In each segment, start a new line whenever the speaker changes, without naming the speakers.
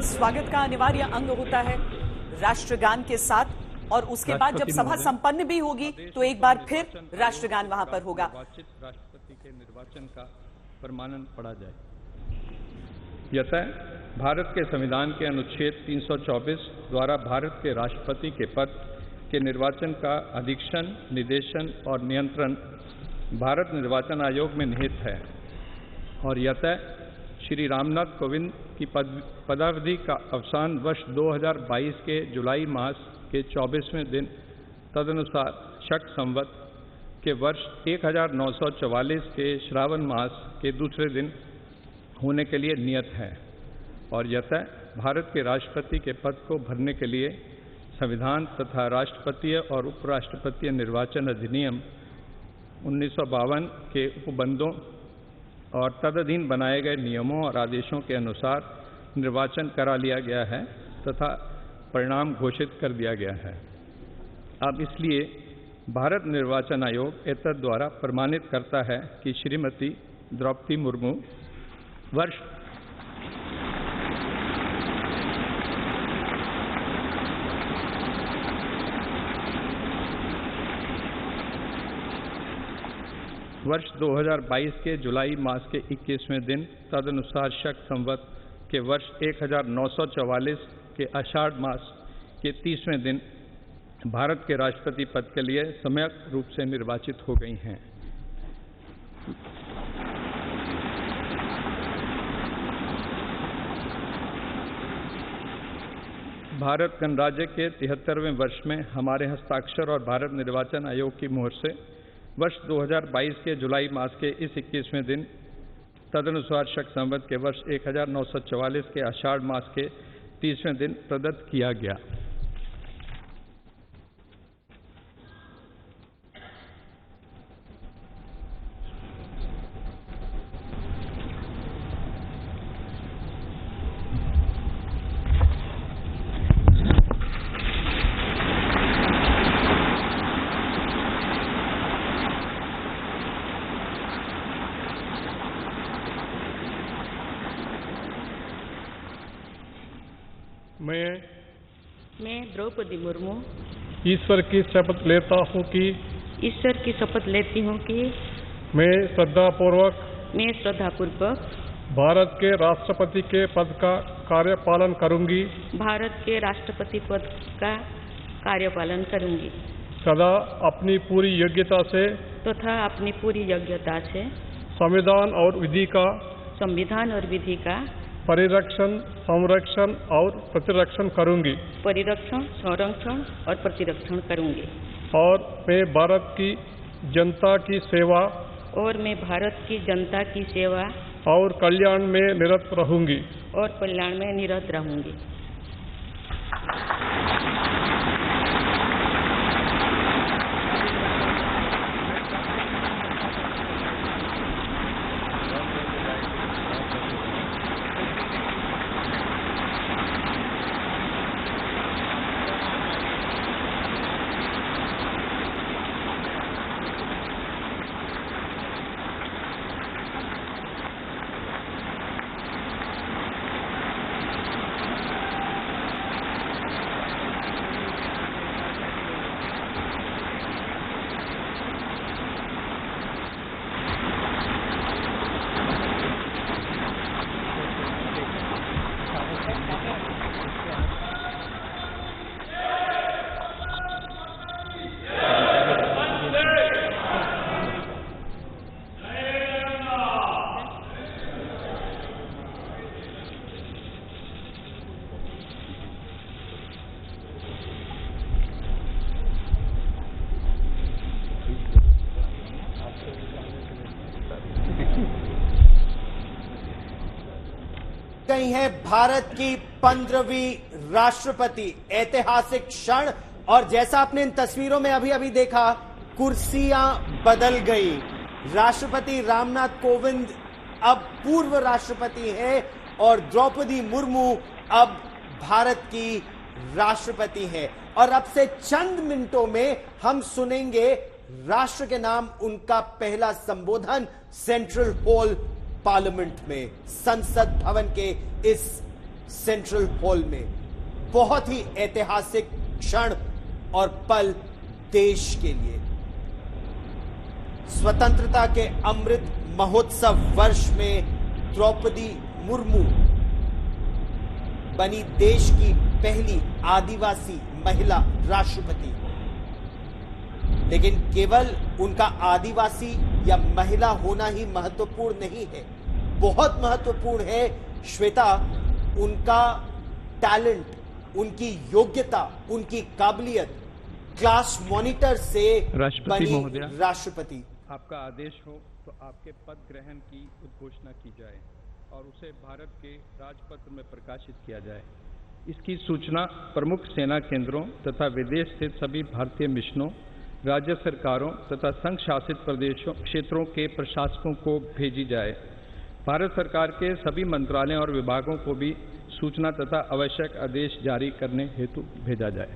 स्वागत का अनिवार्य अंग होता है राष्ट्रगान के साथ, और उसके बाद जब सभा संपन्न भी होगी तो एक बार फिर राष्ट्रगान वहां पर होगा।
राष्ट्रपति के निर्वाचन का प्रमाणन पढ़ा जाए। यतः भारत के संविधान के अनुच्छेद 324 द्वारा भारत के राष्ट्रपति के पद के निर्वाचन का अधीक्षण, निर्देशन और नियंत्रण भारत निर्वाचन आयोग में निहित है, और यतः श्री रामनाथ कोविंद की पदावधि का अवसान वर्ष 2022 के जुलाई मास के 24वें दिन तदनुसार शक संवत के वर्ष 1944 के श्रावण मास के दूसरे दिन होने के लिए नियत है, और यतः भारत के राष्ट्रपति के पद को भरने के लिए संविधान तथा राष्ट्रपतीय और उपराष्ट्रपतीय निर्वाचन अधिनियम 1952 के उपबंधों और तदधीन बनाए गए नियमों और आदेशों के अनुसार निर्वाचन करा लिया गया है तथा परिणाम घोषित कर दिया गया है। अब इसलिए भारत निर्वाचन आयोग एतद द्वारा प्रमाणित करता है कि श्रीमती द्रौपदी मुर्मू वर्ष 2022 के जुलाई मास के 21वें दिन तदनुसार शक संवत के वर्ष 1944 के आषाढ़ मास के 30वें दिन भारत के राष्ट्रपति पद के लिए सम्यक रूप से निर्वाचित हो गई हैं। भारत गणराज्य के 73वें वर्ष में हमारे हस्ताक्षर और भारत निर्वाचन आयोग की मुहर से वर्ष 2022 के जुलाई मास के इस 21वें दिन तदनुसार शक संवत के वर्ष 1944 के आषाढ़ मास के 30वें दिन प्रदत्त किया गया।
मैं द्रौपदी मुर्मू
ईश्वर की शपथ लेता हूँ कि मैं श्रद्धापूर्वक भारत के राष्ट्रपति के पद का कार्यपालन करूंगी सदा अपनी पूरी योग्यता से संविधान और विधि का परिरक्षण, संरक्षण और प्रतिरक्षण करूंगी और मैं भारत की जनता की सेवा और कल्याण में निरत रहूंगी।
गई है भारत की 15वीं राष्ट्रपति। ऐतिहासिक क्षण, और जैसा आपने इन तस्वीरों में अभी अभी देखा, कुर्सियां बदल गई। राष्ट्रपति रामनाथ कोविंद अब पूर्व राष्ट्रपति हैं और द्रौपदी मुर्मू अब भारत की राष्ट्रपति हैं। और अब से चंद मिनटों में हम सुनेंगे राष्ट्र के नाम उनका पहला संबोधन सेंट्रल हॉल पार्लियामेंट में, संसद भवन के इस सेंट्रल हॉल में। बहुत ही ऐतिहासिक क्षण और पल देश के लिए। स्वतंत्रता के अमृत महोत्सव वर्ष में द्रौपदी मुर्मू बनी देश की पहली आदिवासी महिला राष्ट्रपति। लेकिन केवल उनका आदिवासी या महिला होना ही महत्वपूर्ण नहीं है, बहुत महत्वपूर्ण है श्वेता उनका टैलेंट, उनकी योग्यता, उनकी काबिलियत। क्लास मॉनिटर से बनी राष्ट्रपति।
आपका आदेश हो तो आपके पद ग्रहण की उद्घोषणा की जाए और उसे भारत के राजपत्र में प्रकाशित किया जाए। इसकी सूचना प्रमुख सेना केंद्रों तथा विदेश स्थित सभी भारतीय मिशनों, राज्य सरकारों तथा संघ शासित प्रदेशों क्षेत्रों के प्रशासकों को भेजी जाए। भारत सरकार के सभी मंत्रालयों और विभागों को भी सूचना तथा आवश्यक आदेश जारी करने हेतु भेजा जाए।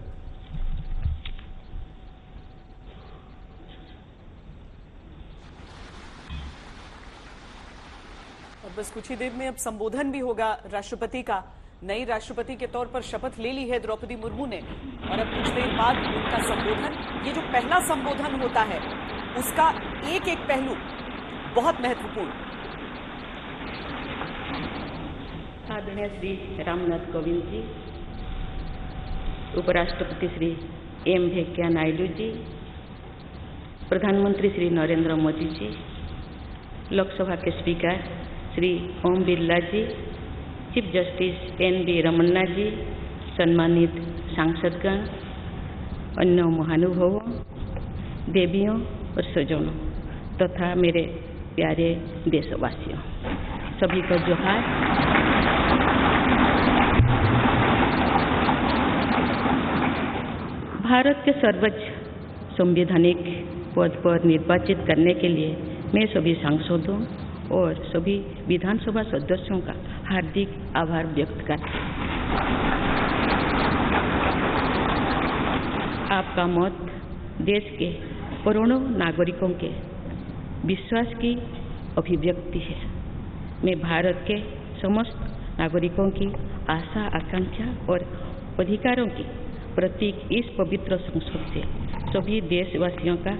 और बस कुछ ही देर में अब संबोधन भी होगा राष्ट्रपति का। नई राष्ट्रपति के तौर पर शपथ ले ली है द्रौपदी मुर्मू ने और अब कुछ देर बाद उनका संबोधन, ये जो पहला संबोधन होता है उसका एक एक पहलू बहुत महत्वपूर्ण।
आदरणीय श्री रामनाथ कोविंद जी, उपराष्ट्रपति श्री एम वेंकैया नायडू जी, प्रधानमंत्री श्री नरेंद्र मोदी जी, लोकसभा के speaker Shri Om Birla ji, chief justice NV. Ramana जी, सम्मानित सांसदगण, अन्य महानुभावों, देवियों और स्वजनों तथा मेरे प्यारे देशवासियों, सभी को जोहार। भारत के सर्वोच्च संवैधानिक पद पर निर्वाचित करने के लिए मैं सभी सांसदों और सभी विधानसभा सदस्यों का हार्दिक आभार व्यक्त करती हूँ। आपका मत देश के करोड़ों नागरिकों के विश्वास की अभिव्यक्ति है। मैं भारत के समस्त नागरिकों की आशा, आकांक्षा और अधिकारों की प्रतीक इस पवित्र संसद से सभी देशवासियों का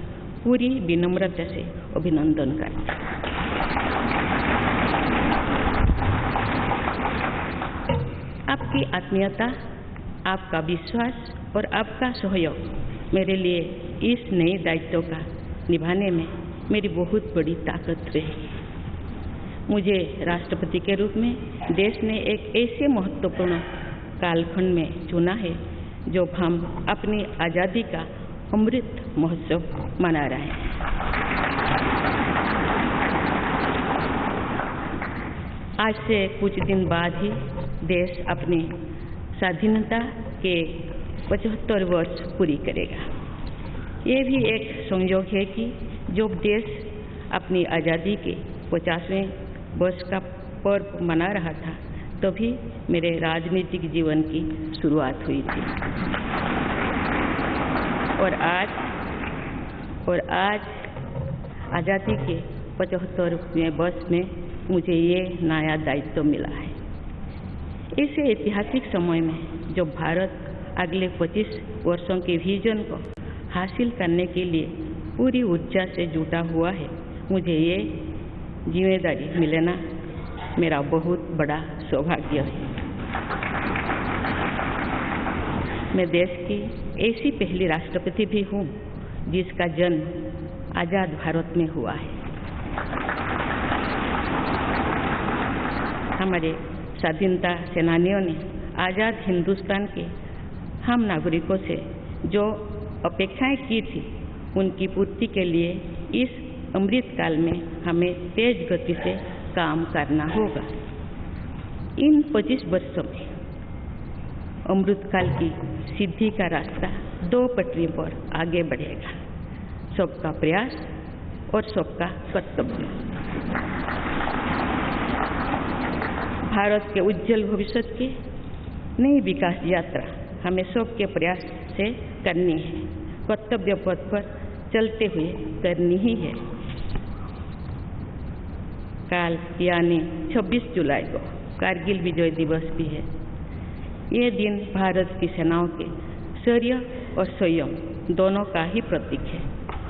पूरी विनम्रता से अभिनंदन करता हूँ। आपकी आत्मीयता, आपका विश्वास और आपका सहयोग मेरे लिए इस नए दायित्व का निभाने में मेरी बहुत बड़ी ताकत रही। मुझे राष्ट्रपति के रूप में देश ने एक ऐसे महत्वपूर्ण कालखंड में चुना है जब हम अपनी आज़ादी का अमृत महोत्सव मना रहे हैं। आज से कुछ दिन बाद ही देश अपनी स्वाधीनता के 75 वर्ष पूरी करेगा। ये भी एक संयोग है कि जब देश अपनी आज़ादी के 50वें वर्ष का पर्व मना रहा था तभी मेरे राजनीतिक जीवन की शुरुआत हुई थी। और आज आज़ादी के 75वें वर्ष में मुझे ये नया दायित्व मिला है। इस ऐतिहासिक समय में जब भारत अगले 25 वर्षों के विजन को हासिल करने के लिए पूरी ऊर्जा से जुटा हुआ है, मुझे ये जिम्मेदारी मिलना मेरा बहुत बड़ा सौभाग्य है। मैं देश की ऐसी पहली राष्ट्रपति भी हूँ जिसका जन्म आज़ाद भारत में हुआ है। हमारे स्वाधीनता सेनानियों ने आज़ाद हिंदुस्तान के हम नागरिकों से जो अपेक्षाएं की थी उनकी पूर्ति के लिए इस अमृत काल में हमें तेज गति से काम करना होगा। इन 25 वर्षों में अमृत काल की सिद्धि का रास्ता 2 पटरियों पर आगे बढ़ेगा, सबका प्रयास और सबका कर्तव्य। भारत के उज्जवल भविष्य की नई विकास यात्रा हमें सबके प्रयास से करनी है, कर्तव्य पथ पर चलते हुए करनी ही है। कल यानी 26 जुलाई को कारगिल विजय दिवस भी है। ये दिन भारत की सेनाओं के शौर्य और संयम दोनों का ही प्रतीक है।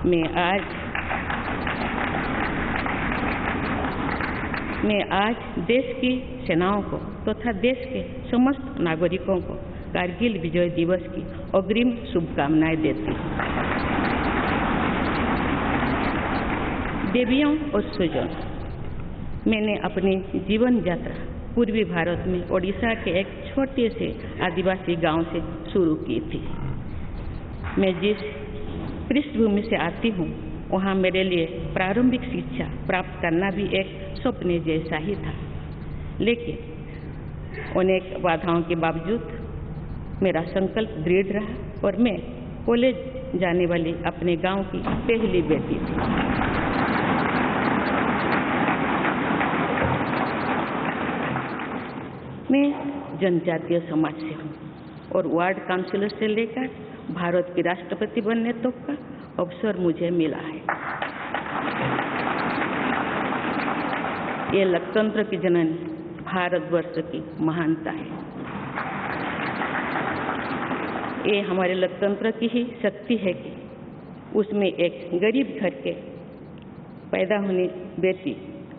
मैं आज देश की सेनाओं को तथा देश के समस्त नागरिकों को कारगिल विजय दिवस की अग्रिम शुभकामनाएं देती हूँ। देवियों और स्वजनों, मैंने अपनी जीवन यात्रा पूर्वी भारत में ओडिशा के एक छोटे से आदिवासी गांव से शुरू की थी। मैं जिस पृष्ठभूमि से आती हूँ वहाँ मेरे लिए प्रारंभिक शिक्षा प्राप्त करना भी एक सपने जैसा ही था, लेकिन अनेक बाधाओं के बावजूद मेरा संकल्प दृढ़ रहा और मैं कॉलेज जाने वाली अपने गांव की पहली बेटी थी। मैं जनजातीय समाज से हूँ और वार्ड काउंसिलर से लेकर भारत के राष्ट्रपति बनने तक का अवसर मुझे मिला है। ये लोकतंत्र की जननी भारतवर्ष की महानता है। ये हमारे लोकतंत्र की ही शक्ति है कि उसमें एक गरीब घर के पैदा होने बेटी,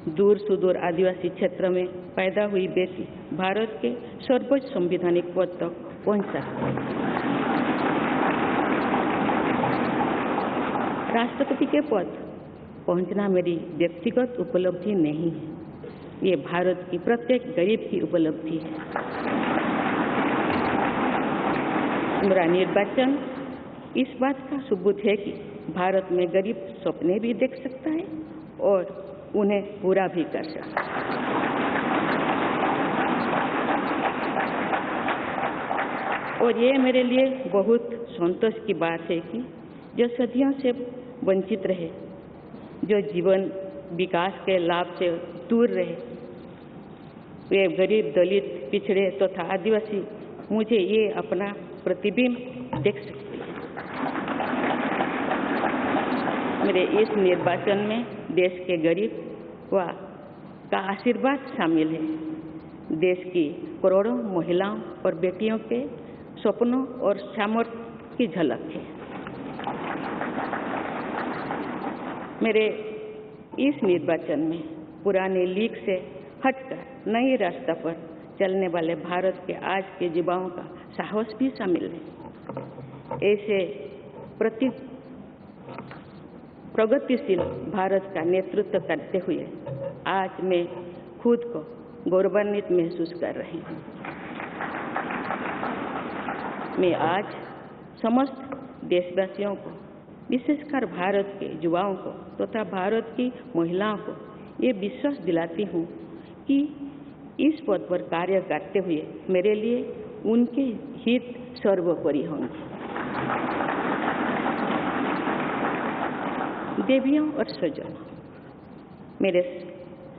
दूर सुदूर आदिवासी क्षेत्र में पैदा हुई बेटी भारत के सर्वोच्च संवैधानिक पद तक पहुंच सकती है। राष्ट्रपति के पद पहुंचना मेरी व्यक्तिगत उपलब्धि नहीं है, ये भारत की प्रत्येक गरीब की उपलब्धि है। मेरा निर्वाचन इस बात का सबूत है कि भारत में गरीब सपने भी देख सकता है और उन्हें पूरा भी कर सकता है। और ये मेरे लिए बहुत संतोष की बात है कि जो सदियों से वंचित रहे, जो जीवन विकास के लाभ से दूर रहे, वे गरीब, दलित, पिछड़े तथा आदिवासी मुझे ये अपना प्रतिबिंब देख सकते हैं। मेरे इस निर्वाचन में देश के गरीब व का आशीर्वाद शामिल है। देश की करोड़ों महिलाओं और बेटियों के सपनों और सामर्थ्य की झलक है। मेरे इस निर्वाचन में पुराने लीक से हटकर नए रास्ते पर चलने वाले भारत के आज के युवाओं का साहस भी शामिल है। ऐसे प्रगतिशील भारत का नेतृत्व करते हुए आज मैं खुद को गौरवान्वित महसूस कर रही हूँ। मैं आज समस्त देशवासियों को, विशेषकर भारत के युवाओं को तथा भारत की महिलाओं को ये विश्वास दिलाती हूँ कि इस पद पर कार्य करते हुए मेरे लिए उनके हित सर्वोपरि होंगे। देवियों और स्वजनों, मेरे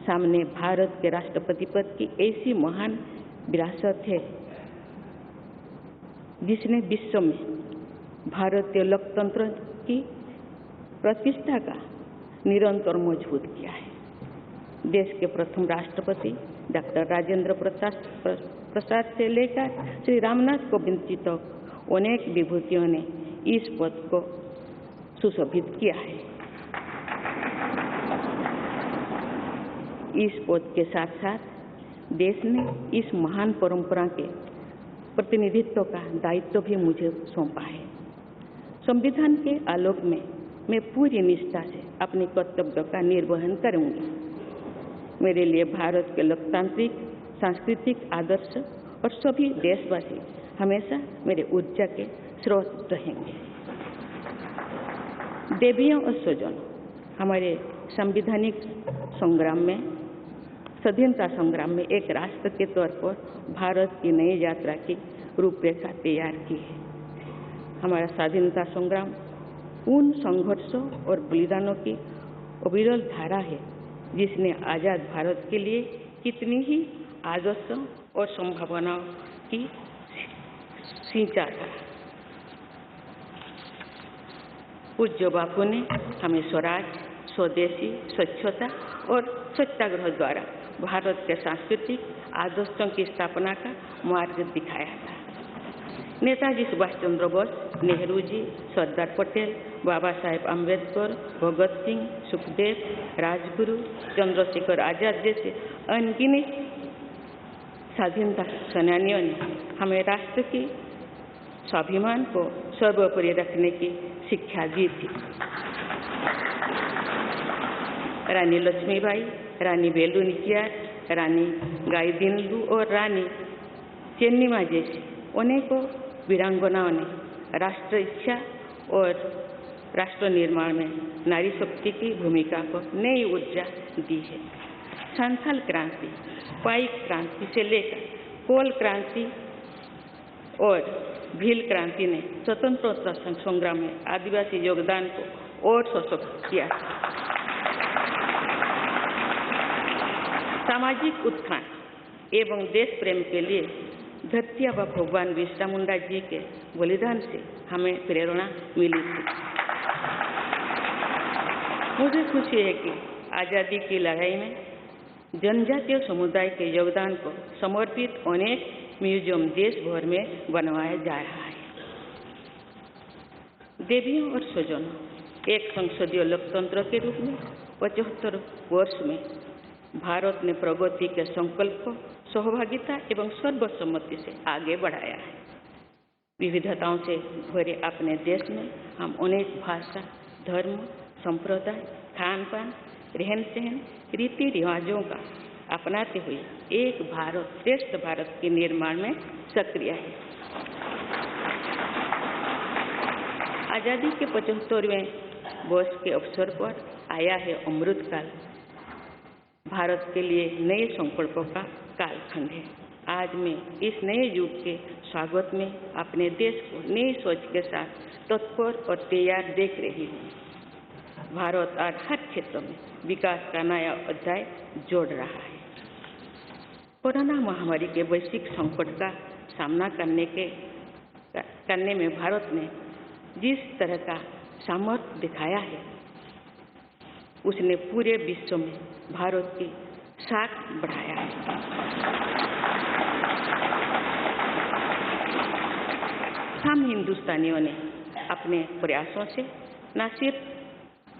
सामने भारत के राष्ट्रपति पद की ऐसी महान विरासत है जिसने विश्व में भारतीय लोकतंत्र की प्रतिष्ठा का निरंतर मजबूत किया है। देश के प्रथम राष्ट्रपति डॉक्टर राजेंद्र प्रसाद से लेकर श्री रामनाथ कोविंद जी तक अनेक विभूतियों ने इस पद को सुशोभित किया है। इस पद के साथ साथ देश ने इस महान परंपरा के प्रतिनिधित्व का दायित्व भी मुझे सौंपा है। संविधान के आलोक में मैं पूरी निष्ठा से अपने कर्तव्य का निर्वहन करूंगी। मेरे लिए भारत के लोकतांत्रिक सांस्कृतिक आदर्श और सभी देशवासी हमेशा मेरे ऊर्जा के स्रोत रहेंगे। देवियों और स्वजनों, हमारे संवैधानिक संग्राम में, स्वाधीनता संग्राम में एक राष्ट्र के तौर पर भारत की नई यात्रा की रूपरेखा तैयार की है। हमारा स्वाधीनता संग्राम उन संघर्षों और बलिदानों की अविरल धारा है जिसने आज़ाद भारत के लिए कितनी ही आदर्शों और संभावनाओं की सिंचा था। पूज्य बापू ने हमें स्वराज, स्वदेशी, स्वच्छता और सत्याग्रह द्वारा भारत के सांस्कृतिक आदर्शों की स्थापना का मार्ग दिखाया था। नेताजी सुभाष चंद्र बोस, नेहरू जी, सरदार पटेल, बाबा साहेब अम्बेडकर, भगत सिंह, सुखदेव, राजगुरु, चंद्रशेखर आजाद जैसे अनगिनत स्वाधीनता सेनानियों ने हमें राष्ट्र की स्वाभिमान को सर्वोपरि रखने की शिक्षा दी थी। रानी लक्ष्मीबाई, रानी वेलु नाचियार, रानी गाइदिन्लु और रानी चेन्निमा जैसी अनेकों वीरांगनाओं ने राष्ट्र इच्छा और राष्ट्र निर्माण में नारी शक्ति की भूमिका को नई ऊर्जा दी है। संथाल क्रांति, पाइक क्रांति से लेकर कोल क्रांति और भील क्रांति ने स्वतंत्रता संग्राम में आदिवासी योगदान को और सशक्त किया। सामाजिक उत्थान एवं देश प्रेम के लिए धरती आबा भगवान बिरसा मुंडा जी के बलिदान से हमें प्रेरणा मिली थी। मुझे खुशी है कि आज़ादी की लड़ाई में जनजातीय समुदाय के योगदान को समर्पित अनेक म्यूजियम देश भर में बनवाया जा रहा है। देवियों और स्वजनों, एक संसदीय लोकतंत्र के रूप में 75 वर्ष में भारत ने प्रगति के संकल्प को सहभागिता एवं सर्वसम्मति से आगे बढ़ाया है। विविधताओं से भरे अपने देश में हम अनेक भाषा, धर्म, संप्रदाय, खान पान, रहन सहन, रीति रिवाजों का अपनाते हुए एक भारत श्रेष्ठ भारत के निर्माण में सक्रिय है। आज़ादी के 75वें वर्ष के अवसर पर आया है अमृतकाल। भारत के लिए नए संकल्पों का कालखंड है। आज मैं इस नए युग के स्वागत में अपने देश को नई सोच के साथ तत्पर और तैयार देख रही हूँ। भारत आज हर क्षेत्र में विकास का नया अध्याय जोड़ रहा है। कोरोना महामारी के वैश्विक संकट का सामना करने में भारत ने जिस तरह का सामर्थ्य दिखाया है, उसने पूरे विश्व में भारत की साख बढ़ाया है। हम हिंदुस्तानियों ने अपने प्रयासों से न सिर्फ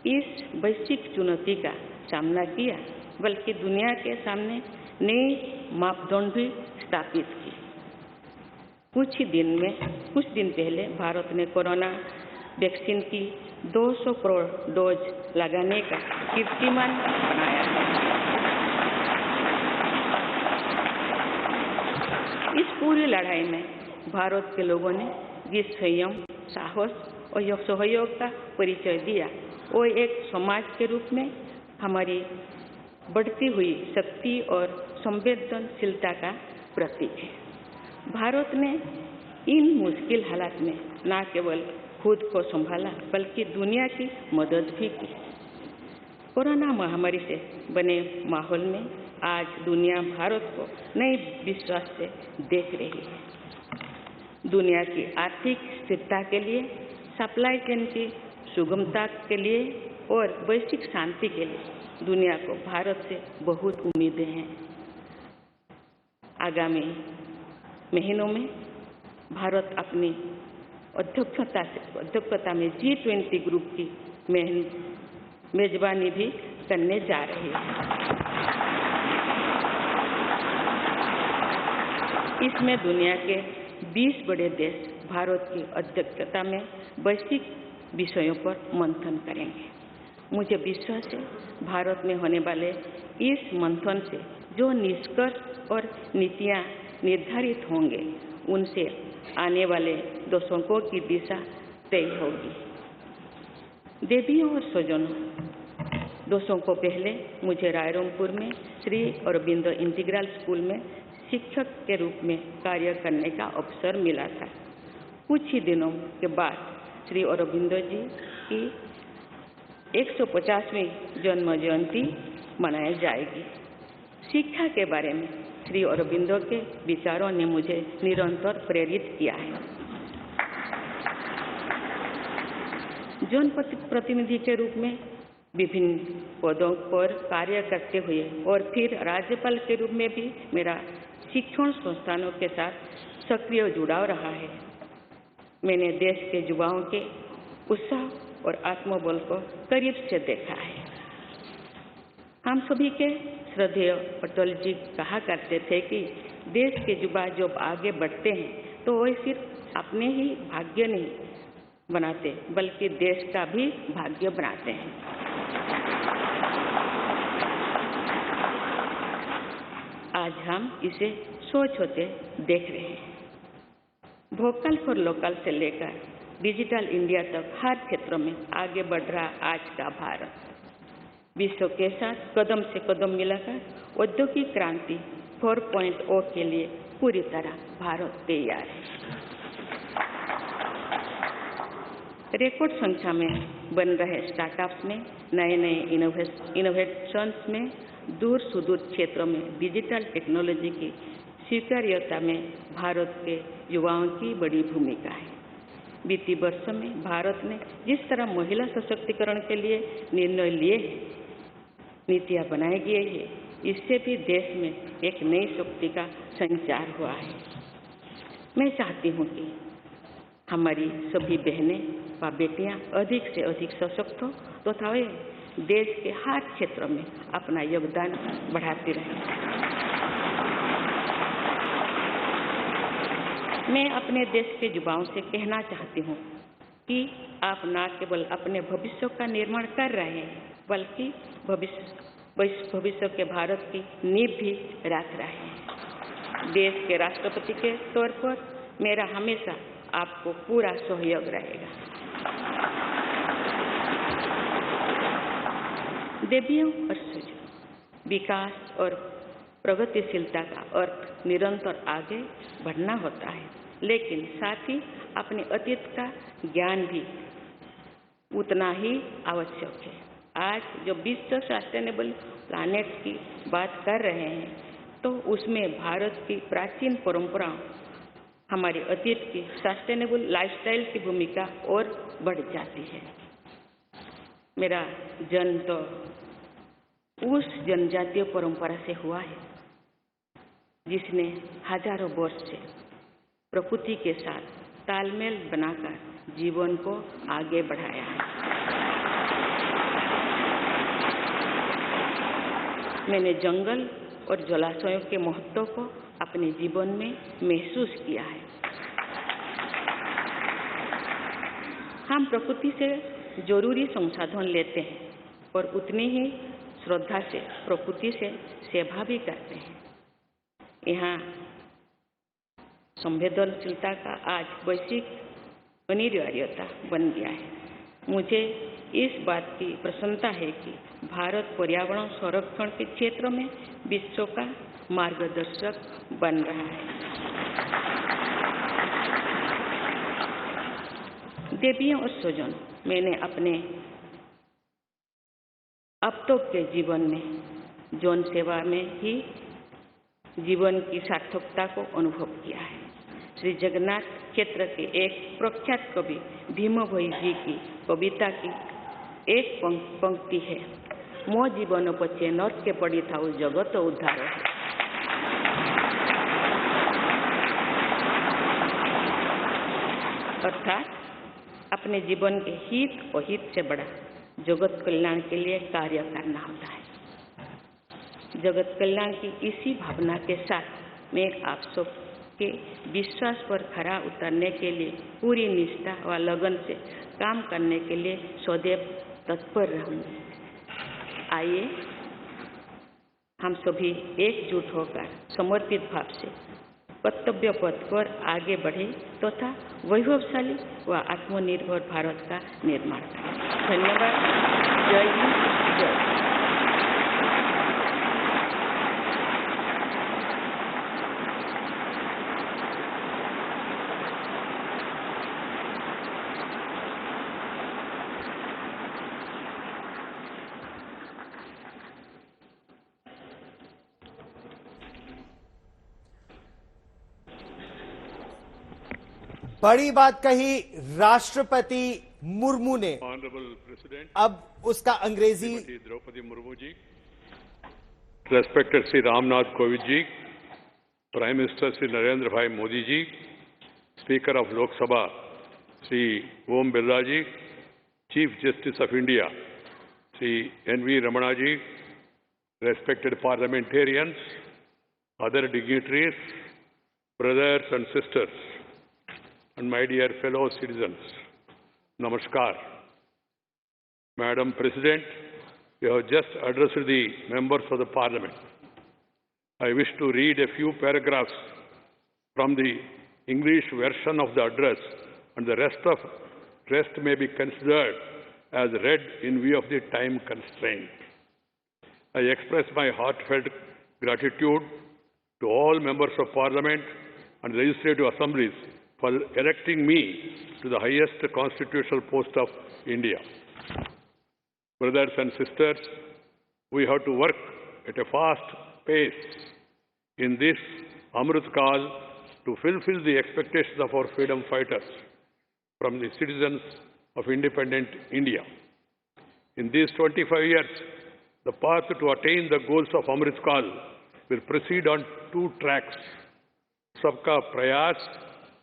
इस वैश्विक चुनौती का सामना किया, बल्कि दुनिया के सामने नए मापदंड भी स्थापित किए। कुछ दिन पहले भारत ने कोरोना वैक्सीन की 200 करोड़ डोज लगाने का कीर्तिमान बनाया है। इस पूरी लड़ाई में भारत के लोगों ने जिस संयम, साहस और सहयोग का परिचय दिया, वो एक समाज के रूप में हमारी बढ़ती हुई शक्ति और संवेदनशीलता का प्रतीक है। भारत ने इन मुश्किल हालात में न केवल खुद को संभाला, बल्कि दुनिया की मदद भी की। कोरोना महामारी से बने माहौल में आज दुनिया भारत को नए विश्वास से देख रही है। दुनिया की आर्थिक स्थिरता के लिए, सप्लाई चेन की सुगमता के लिए और वैश्विक शांति के लिए दुनिया को भारत से बहुत उम्मीदें हैं। आगामी महीनों में भारत अपनी अध्यक्षता में G20 ग्रुप की मेजबानी भी करने जा रही है। इसमें दुनिया के 20 बड़े देश भारत की अध्यक्षता में वैश्विक विषयों पर मंथन करेंगे। मुझे विश्वास है भारत में होने वाले इस मंथन से जो निष्कर्ष और नीतियां निर्धारित होंगे, उनसे आने वाले दशकों की दिशा तय होगी। देवियों और स्वजनों, दशकों पहले मुझे रायरंगपुर में श्री अरबिंदो इंटीग्रल स्कूल में शिक्षक के रूप में कार्य करने का अवसर मिला था। कुछ ही दिनों के बाद श्री अरबिंदो जी की 150वीं जन्म जयंती मनाई जाएगी। शिक्षा के बारे में श्री अरबिंदो के विचारों ने मुझे निरंतर प्रेरित किया है। जनप्रतिनिधि के रूप में विभिन्न पदों पर कार्य करते हुए और फिर राज्यपाल के रूप में भी मेरा शिक्षण संस्थानों के साथ सक्रिय जुड़ाव रहा है। मैंने देश के युवाओं के उत्साह और आत्मबल को करीब से देखा है। हम सभी के श्रद्धेय अटल जी कहा करते थे कि देश के युवा जब आगे बढ़ते हैं तो वे सिर्फ अपने ही भाग्य नहीं बनाते बल्कि देश का भी भाग्य बनाते हैं। आज हम इसे सोच होते देख रहे हैं। वोकल फॉर लोकल से लेकर डिजिटल इंडिया तक हर क्षेत्र में आगे बढ़ रहा आज का भारत विश्व के साथ कदम से कदम मिलाकर औद्योगिक क्रांति 4.0 के लिए पूरी तरह भारत तैयार है। रिकॉर्ड संख्या में बन रहे स्टार्टअप्स में नए नए इनोवेशंस में दूर सुदूर क्षेत्रों में डिजिटल टेक्नोलॉजी की स्वीकार्यता में भारत के युवाओं की बड़ी भूमिका है। बीती वर्षों में भारत ने जिस तरह महिला सशक्तिकरण के लिए निर्णय लिए हैं, नीतियां बनाई गई है, इससे भी देश में एक नई शक्ति का संचार हुआ है। मैं चाहती हूँ कि हमारी सभी बहनें व बेटियां अधिक से अधिक सशक्त हो तथा वे देश के हर क्षेत्र में अपना योगदान बढ़ाती रहें। मैं अपने देश के युवाओं से कहना चाहती हूँ कि आप न केवल अपने भविष्य का निर्माण कर रहे हैं बल्कि भविष्य के भारत की नींव भी रख रहे हैं। देश के राष्ट्रपति के तौर पर मेरा हमेशा आपको पूरा सहयोग रहेगा। देवियों और सज्जनों, विकास और प्रगतिशीलता का अर्थ निरंतर आगे बढ़ना होता है, लेकिन साथ ही अपने अतीत का ज्ञान भी उतना ही आवश्यक है। आज जो विश्व सस्टेनेबल प्लैनेट की बात कर रहे हैं तो उसमें भारत की प्राचीन परंपराओं, हमारे अतीत की सस्टेनेबल लाइफस्टाइल की भूमिका और बढ़ जाती है। मेरा जन्म तो उस जनजातीय परंपरा से हुआ है जिसने हजारों वर्ष से प्रकृति के साथ तालमेल बनाकर जीवन को आगे बढ़ाया है। मैंने जंगल और जलाशयों के महत्व को अपने जीवन में महसूस किया है। हम प्रकृति से जरूरी संसाधन लेते हैं और उतनी ही श्रद्धा से प्रकृति से सेवा भी करते हैं। यहाँ संवेदनशीलता का आज वैश्विक अनिवार्यता बन गया है। मुझे इस बात की प्रसन्नता है कि भारत पर्यावरण संरक्षण के क्षेत्र में विश्व का मार्गदर्शक बन रहा है। देवियों और स्वजन, मैंने अपने अब तक के जीवन में जौन सेवा में ही जीवन की सार्थकता को अनुभव किया है। श्री जगन्नाथ क्षेत्र के एक प्रख्यात कवि भीम भोई जी की कविता की एक पंक्ति है, मो जीवन पछे नर्क के पड़ी था जगत उद्धार। अर्थात अपने जीवन के हित और हित से बड़ा जगत कल्याण के लिए कार्य करना होता है। जगत कल्याण की इसी भावना के साथ मैं आप सबके विश्वास पर खरा उतरने के लिए पूरी निष्ठा व लगन से काम करने के लिए सदैव तत्पर रहूंगी। आइए हम सभी एकजुट होकर समर्पित भाव से कर्तव्य पथ पर आगे बढ़े तथा वैभवशाली व आत्मनिर्भर भारत का निर्माण करें। धन्यवाद। जय हिंद, जय भारत।
बड़ी बात कही राष्ट्रपति मुर्मू ने। अब उसका अंग्रेजी।
Droupadi Murmu ji, respected Shri Ramnath Kovind ji, prime minister Shri Narendra bhai Modi ji, speaker of Lok Sabha Shri Om Birla ji, chief justice of India Shri N.V. Ramana ji, respected parliamentarians, other dignitaries, brothers and sisters, and my dear fellow citizens, Namaskar. Madam President, you have just addressed the members of the Parliament. I wish to read a few paragraphs from the English version of the address, and the rest may be considered as read in view of the time constraint. I express my heartfelt gratitude to all members of Parliament and legislative assemblies for electing me to the highest constitutional post of India. Brothers and sisters, we have to work at a fast pace in this Amrit Kal to fulfill the expectations of our freedom fighters from the citizens of independent India. In these 25 years, the path to attain the goals of Amrit Kal will proceed on two tracks, Sabka Prayas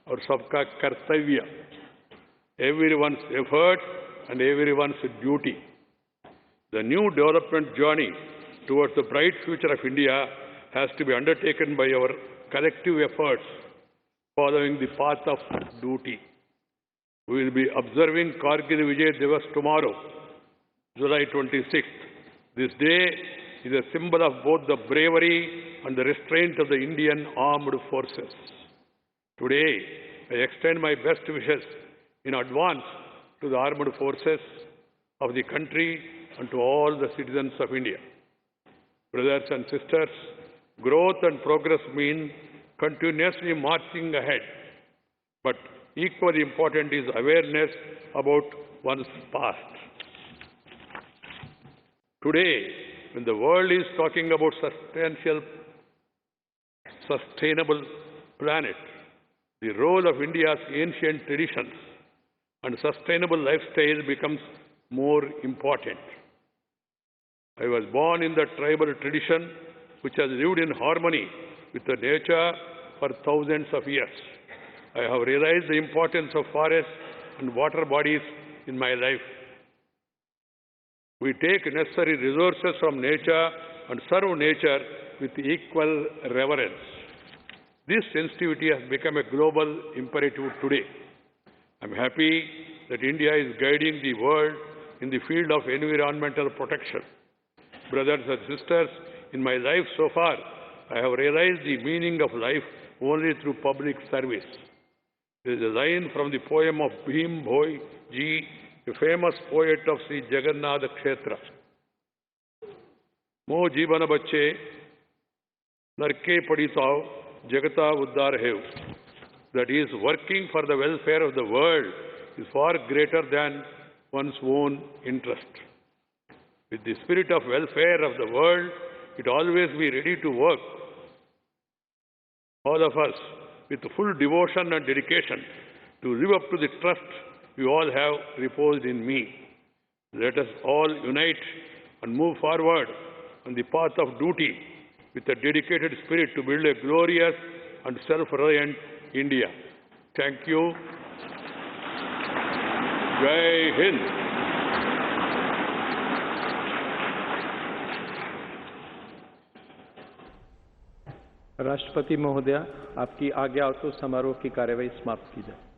or Sabka Kartavya, everyone's effort and everyone's duty. The new development journey towards the bright future of India has to be undertaken by our collective efforts following the path of duty. We will be observing Kargil Vijay Divas tomorrow, July 26th. This day is a symbol of both the bravery and the restraint of the Indian armed forces. Today, I extend my best wishes in advance to the armed forces of the country and to all the citizens of India. Brothers and sisters, growth and progress mean continuously marching ahead, but equally important is awareness about one's past. Today, when the world is talking about sustainable planet, the role of India's ancient traditions and sustainable lifestyle becomes more important. I was born in the tribal tradition which has lived in harmony with the nature for thousands of years. I have realized the importance of forests and water bodies in my life. We take necessary resources from nature and serve nature with equal reverence. This sensitivity has become a global imperative today. I am happy that India is guiding the world in the field of environmental protection. Brothers and sisters, in my life so far, I have realized the meaning of life only through public service. There is a line from the poem of Bhim Bhoi Ji, a famous poet of Sri Jagannath Kshetra. Mo Jeevana Bacche, Narke Paditao, Jagata Uddar Hev. That is, working for the welfare of the world is far greater than one's own interest. With the spirit of welfare of the world, it always be ready to work. All of us, with full devotion and dedication, to live up to the trust you all have reposed in me. Let us all unite and move forward on the path of duty with a dedicated spirit to build a glorious and self-reliant India. Thank you. Jai Hind. राष्ट्रपति महोदया, आपकी आज्ञा हो तो समारोह की कार्यवाही समाप्त की जाए।